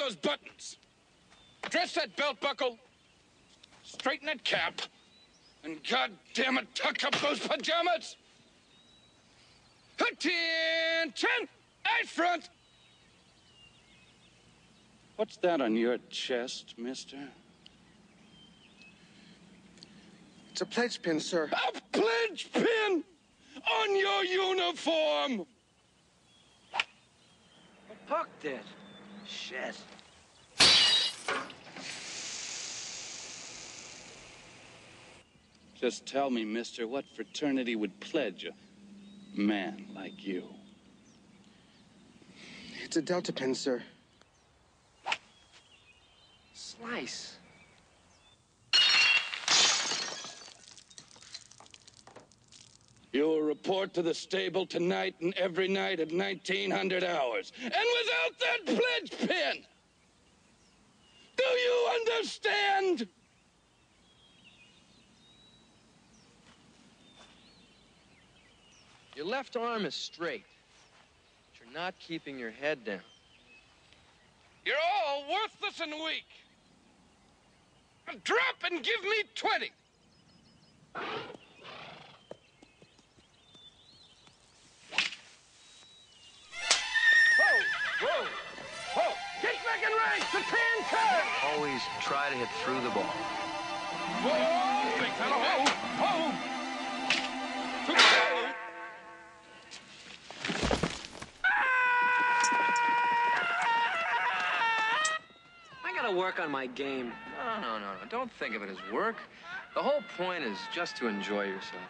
those buttons. Dress that belt buckle. Straighten that cap. And goddamn it, tuck up those pajamas. Attention! Out front! What's that on your chest, mister? It's a pledge pin, sir. A pledge pin on your uniform! Puck did. Shit. Just tell me, mister, what fraternity would pledge a man like you? It's a Delta pin, sir. Slice. You will report to the stable tonight and every night at 1900 hours. And without that pledge pin! Do you understand? Your left arm is straight, but you're not keeping your head down. You're all worthless and weak. Drop and give me 20. Whoa! Get back in rank! The tan turn! Always try to hit through the ball. Whoa! Big fella! Whoa! I gotta work on my game. No. Don't think of it as work. The whole point is just to enjoy yourself.